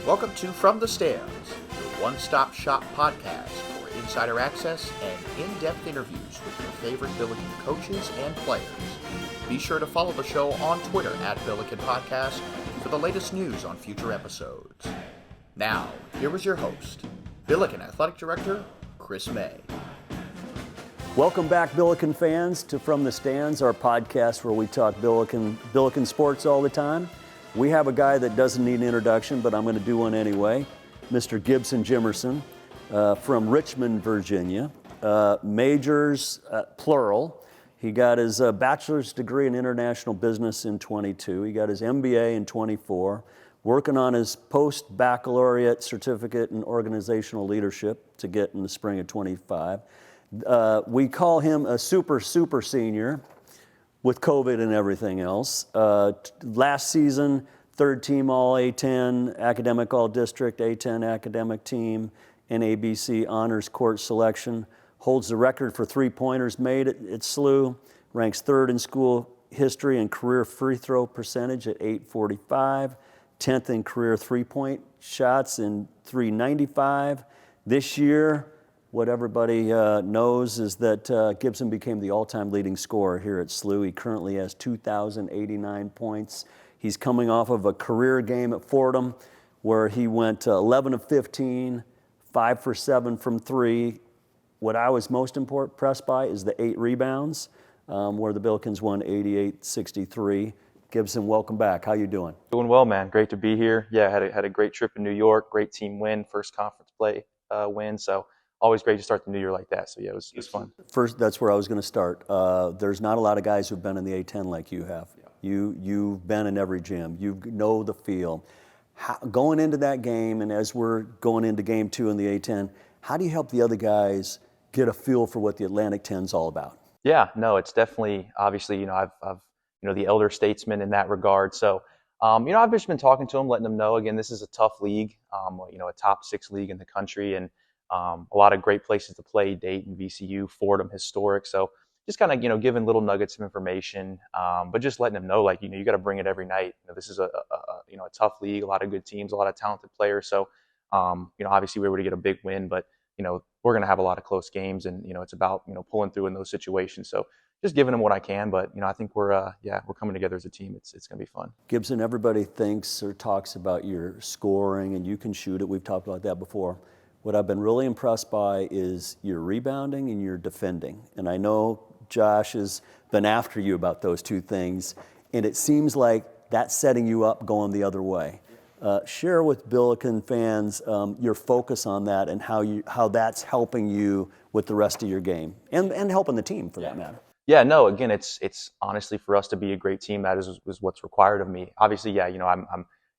Welcome to From the Stands, your one-stop shop podcast for insider access and in-depth interviews with your favorite Billiken coaches and players. Be sure to follow the show on Twitter at Billiken Podcast for the latest news on future episodes. Now, here is your host, Billiken Athletic Director, Chris May. Welcome back, Billiken fans, to From the Stands, our podcast where we talk Billiken sports all the time. We have a guy that doesn't need an introduction, but I'm going to do one anyway. Mr. Gibson Jimerson from Richmond, Virginia. Majors, plural. He got his bachelor's degree in international business in 22. He got his MBA in 24. Working on his post-baccalaureate certificate in organizational leadership to get in the spring of 25. We call him a super senior with COVID and everything else. Last season, third team All A10, academic All District, A10 academic team, NABC honors court selection. Holds the record for three-pointers made at SLU. Ranks third in school history and career free throw percentage at .845. 10th in career three-point shots in .395. This year, what everybody knows is that Gibson became the all-time leading scorer here at SLU. He currently has 2,089 points. He's coming off of a career game at Fordham where he went 11 of 15, 5 for 7 from three. What I was most impressed by is the 8 rebounds, where the Billikens won 88-63. Gibson, welcome back. How you doing? Doing well, man. Great to be here. Yeah, had a great trip in New York. Great team win, first conference play win. So always great to start the new year like that. So yeah, it was fun. First, that's where I was going to start. There's not a lot of guys who've been in the A10 like you have. You've been in every gym. You know the feel. Going into that game, and as we're going into game 2 in the A10, how do you help the other guys get a feel for what the Atlantic 10's all about? Yeah, no, it's definitely, obviously, I've the elder statesman in that regard. So, I've just been talking to them, letting them know, again, this is a tough league, a top 6 league in the country, and a lot of great places to play, Dayton, VCU, Fordham, historic. So just kind of, giving little nuggets of information, but just letting them know, you got to bring it every night. This is a tough league, a lot of good teams, a lot of talented players. So, obviously we were able to get a big win, but, we're going to have a lot of close games, and, it's about, pulling through in those situations. So just giving them what I can, but, I think we're coming together as a team. It's going to be fun. Gibson, everybody thinks or talks about your scoring, and you can shoot it. We've talked about that before. What I've been really impressed by is your rebounding and your defending. And I know Josh has been after you about those two things, and it seems like that's setting you up going the other way. Share with Billiken fans your focus on that and how that's helping you with the rest of your game and helping the team for that matter. Yeah, no, again, it's honestly for us to be a great team. That is what's required of me. Obviously, I'm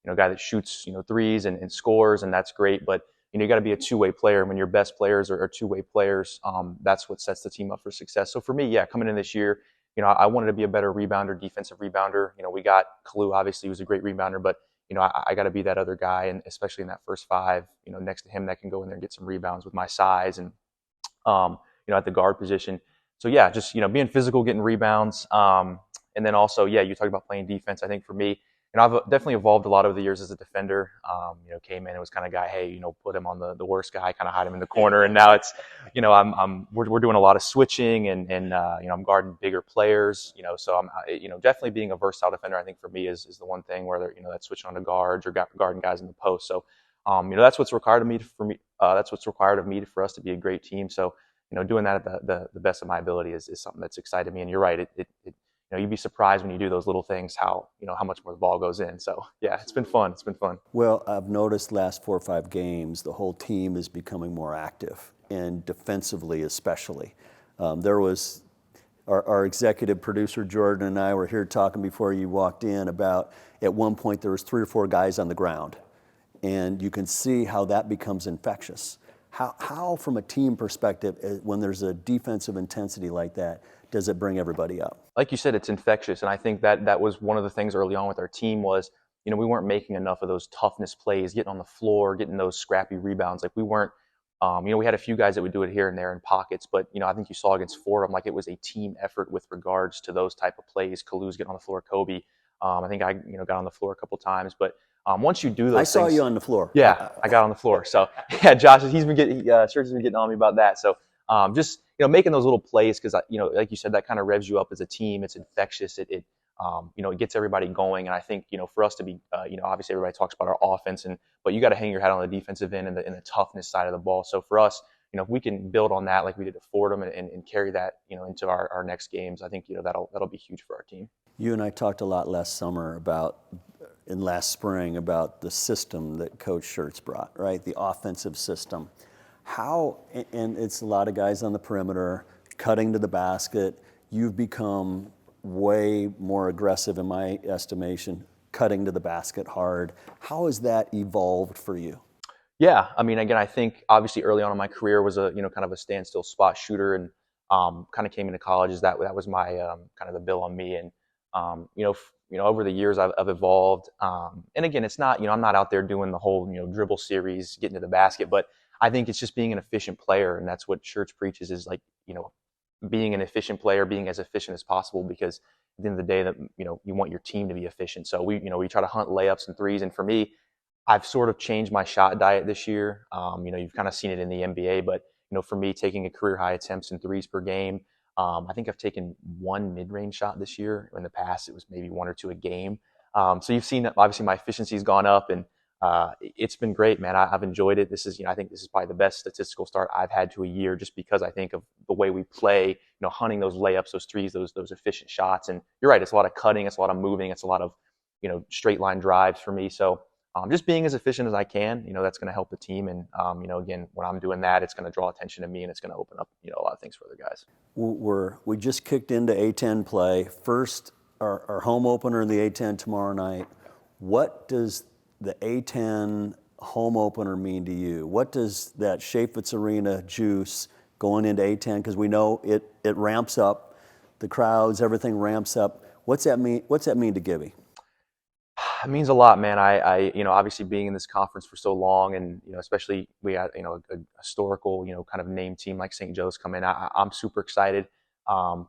a guy that shoots threes and scores, and that's great, but you got to be a two-way player. When your best players are two-way players, that's what sets the team up for success. So for me, coming in this year, I wanted to be a better rebounder, defensive rebounder. We got Kalu, obviously, who's a great rebounder, but I got to be that other guy, and especially in that first 5, next to him that can go in there and get some rebounds with my size and at the guard position. So yeah, just being physical, getting rebounds, and then also you talked about playing defense. I think for me, I've definitely evolved a lot over the years as a defender. Came in and was kind of guy, hey, put him on the worst guy, kind of hide him in the corner. And now it's, we're doing a lot of switching and I'm guarding bigger players. So I'm, definitely being a versatile defender. I think for me is the one thing where that's switching on to guards or guarding guys in the post. So, that's what's required of me that's what's required of me for us to be a great team. So, doing that at the best of my ability is something that's excited me. And you're right, you'd be surprised when you do those little things how much more the ball goes in. So yeah, it's been fun. Well, I've noticed last 4 or 5 games, the whole team is becoming more active, and defensively especially. There was our executive producer Jordan and I were here talking before you walked in about at one point there was 3 or 4 guys on the ground, and you can see how that becomes infectious. How from a team perspective, when there's a defensive intensity like that, does it bring everybody up? Like you said, it's infectious, and I think that was one of the things early on with our team was, we weren't making enough of those toughness plays, getting on the floor, getting those scrappy rebounds. Like we weren't, we had a few guys that would do it here and there in pockets, but I think you saw against Fordham, like it was a team effort with regards to those type of plays. Kalu's getting on the floor, Kobe. I think I got on the floor a couple times, but Once you do those I saw things, you on the floor. yeah, I got on the floor. So yeah, Josh, he's been getting, Church has been getting on me about that. So just making those little plays because like you said, that kind of revs you up as a team. It's infectious. It it gets everybody going. And I think for us to be obviously everybody talks about our offense but you got to hang your hat on the defensive end and the toughness side of the ball. So for us, if we can build on that like we did at Fordham and carry that into our next games, I think that'll be huge for our team. You and I talked a lot last spring about the system that Coach Schertz brought, right? The offensive system. And it's a lot of guys on the perimeter, cutting to the basket. You've become way more aggressive in my estimation, cutting to the basket hard. How has that evolved for you? Yeah, I mean, again, I think obviously early on in my career was a kind of a standstill spot shooter, and kind of came into college as that was my kind of the bill on me, and over the years I've evolved, and again, it's not I'm not out there doing the whole dribble series, getting to the basket, but I think it's just being an efficient player, and that's what Schertz preaches is being an efficient player, being as efficient as possible, because at the end of the day that you want your team to be efficient. So we try to hunt layups and threes, and for me, I've sort of changed my shot diet this year. You've kind of seen it in the NBA, but for me, taking a career high attempts in threes per game. I think I've taken one mid-range shot this year. In the past, it was maybe one or two a game. So you've seen that obviously my efficiency's gone up, and it's been great, man. I've enjoyed it. This is, I think this is probably the best statistical start I've had to a year, just because I think of the way we play, hunting those layups, those threes, those efficient shots. And you're right, it's a lot of cutting, it's a lot of moving, it's a lot of, straight line drives for me. So just being as efficient as I can, that's going to help the team. And, again, when I'm doing that, it's going to draw attention to me, and it's going to open up, a lot of things for other guys. We just kicked into A10 play. First, our home opener in the A10 tomorrow night. What does the A10 home opener mean to you? What does that Chaifetz Arena juice going into A10? Because we know it ramps up, the crowds, everything ramps up. What's that mean? What's that mean to Gibby? It means a lot, man. I obviously being in this conference for so long, and especially we had a historical kind of name team like St. Joe's come in. I'm super excited.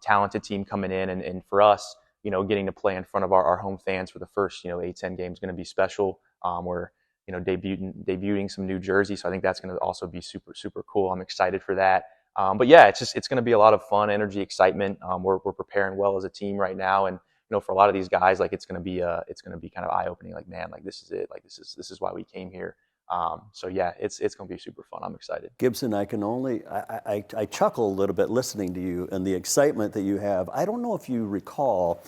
Talented team coming in, and for us, getting to play in front of our home fans for the first A10 game is going to be special. We're debuting some new jerseys, so I think that's going to also be super super cool. I'm excited for that. But yeah, it's going to be a lot of fun, energy, excitement. We're preparing well as a team right now, and for a lot of these guys, like it's going to be kind of eye opening. Like, man, like this is it. Like this is why we came here. So yeah, it's going to be super fun. I'm excited. Gibson, I chuckle a little bit listening to you and the excitement that you have. I don't know if you recall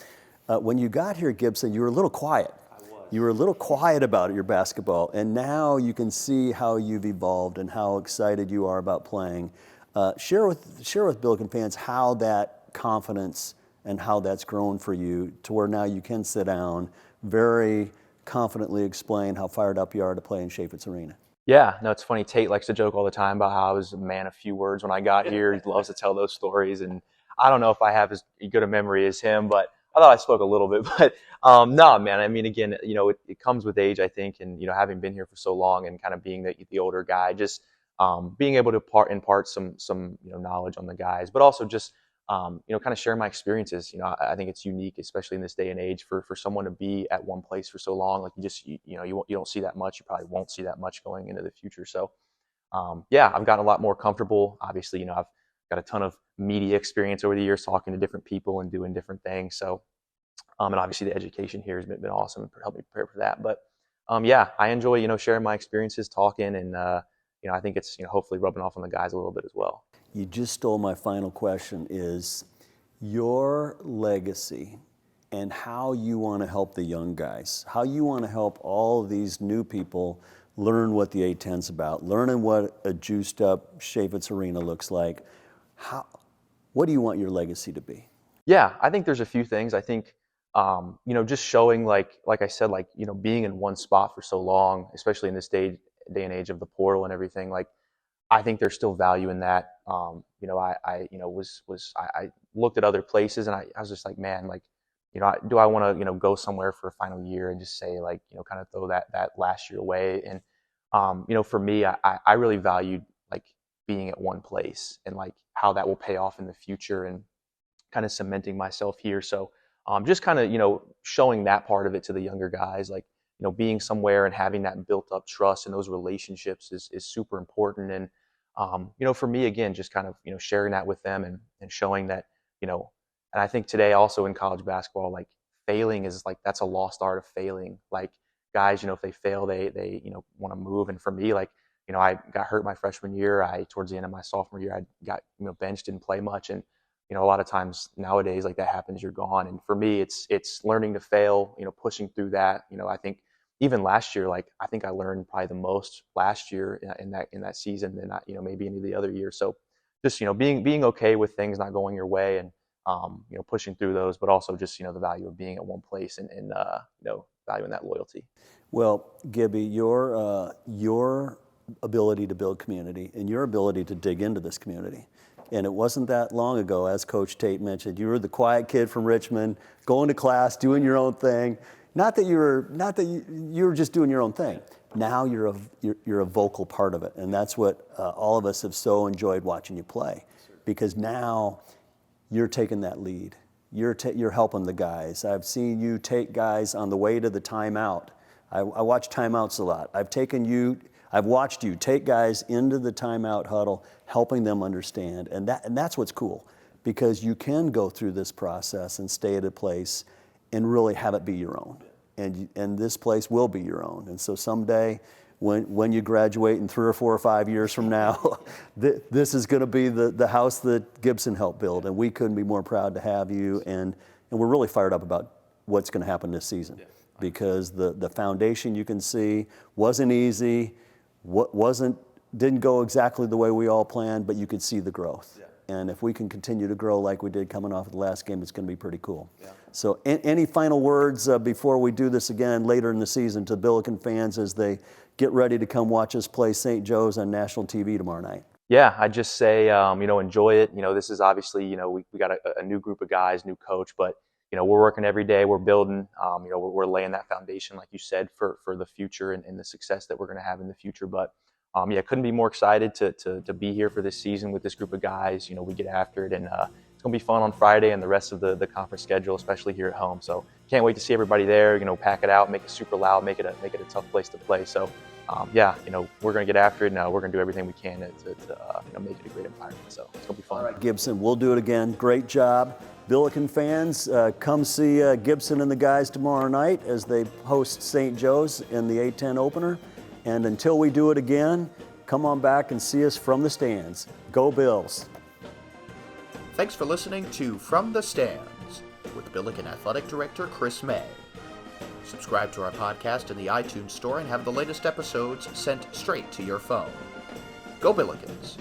when you got here, Gibson, you were a little quiet. You were a little quiet about your basketball, and now you can see how you've evolved and how excited you are about playing. Share with Billiken fans how that confidence and how that's grown for you to where now you can sit down, very confidently explain how fired up you are to play in Chaifetz Arena. Yeah, no, it's funny. Tate likes to joke all the time about how I was a man of few words when I got here. He loves to tell those stories, and I don't know if I have as good a memory as him, but I thought I spoke a little bit. But no, man, I mean, again, it comes with age, I think, and having been here for so long and kind of being the older guy, just being able to impart some knowledge on the guys, but also just kind of share my experiences. I think it's unique, especially in this day and age, for someone to be at one place for so long. Like you don't see that much. You probably won't see that much going into the future. So, yeah, I've gotten a lot more comfortable. Obviously, I've got a ton of media experience over the years, talking to different people and doing different things. So, and obviously the education here has been awesome and helped me prepare for that. But, yeah, I enjoy, sharing my experiences, talking, and, I think it's, hopefully rubbing off on the guys a little bit as well. You just stole my final question, is your legacy and how you want to help the young guys, how you want to help all of these new people learn what the A10's about, learning what a juiced up Chaifetz Arena looks like. What do you want your legacy to be? Yeah, I think there's a few things. I think, just showing like I said, being in one spot for so long, especially in this day and age of the portal and everything, I think there's still value in that. I looked at other places and I was just like, man, do I want to, go somewhere for a final year and just say kind of throw that last year away? And, for me, I really valued being at one place and how that will pay off in the future and kind of cementing myself here. So, just kind of, showing that part of it to the younger guys, being somewhere and having that built up trust and those relationships is super important. And, for me, again, just kind of, sharing that with them and showing that, and I think today also in college basketball, like failing is like, that's a lost art of failing. Like guys, if they fail, they want to move. And for me, like, I got hurt my freshman year. Towards the end of my sophomore year, I got, benched, didn't play much. And, a lot of times nowadays, like that happens, you're gone. And for me, it's learning to fail, pushing through that. I think even last year, like I think I learned probably the most last year in that season than maybe any of the other years. So just, being okay with things not going your way and, pushing through those, but also just, the value of being at one place and valuing that loyalty. Well, Gibby, your ability to build community and your ability to dig into this community. And it wasn't that long ago, as Coach Tate mentioned, you were the quiet kid from Richmond, going to class, doing your own thing. Not that you were just doing your own thing. Now you're a vocal part of it, and that's what all of us have so enjoyed watching you play, because now you're taking that lead. You're helping the guys. I've seen you take guys on the way to the timeout. I watch timeouts a lot. I've watched you take guys into the timeout huddle, helping them understand, and that's what's cool, because you can go through this process and stay at a place and really have it be your own, and this place will be your own. And so someday, when you graduate in 3 or 4 or 5 years from now, this is going to be the house that Gibson helped build, and we couldn't be more proud to have you. And we're really fired up about what's going to happen this season, because the foundation you can see wasn't easy. Didn't go exactly the way we all planned, but you could see the growth. Yeah. And if we can continue to grow like we did coming off of the last game, it's going to be pretty cool. Yeah. So any final words before we do this again later in the season to Billiken fans as they get ready to come watch us play St. Joe's on national TV tomorrow night? Yeah, I just say, enjoy it. This is obviously, we got a new group of guys, new coach, but we're working every day. We're building, we're laying that foundation, like you said, for the future and the success that we're going to have in the future. But couldn't be more excited to be here for this season with this group of guys. We get after it, and it's going to be fun on Friday and the rest of the conference schedule, especially here at home. So can't wait to see everybody there. Pack it out, make it super loud, make it a tough place to play. So we're going to get after it, and we're going to do everything we can to make it a great environment. So it's going to be fun. All right, Gibson, we'll do it again. Great job. Billiken fans, come see Gibson and the guys tomorrow night as they host St. Joe's in the A-10 opener. And until we do it again, come on back and see us from the stands. Go Bills. Thanks for listening to From the Stands with Billiken Athletic Director Chris May. Subscribe to our podcast in the iTunes Store and have the latest episodes sent straight to your phone. Go Billikens!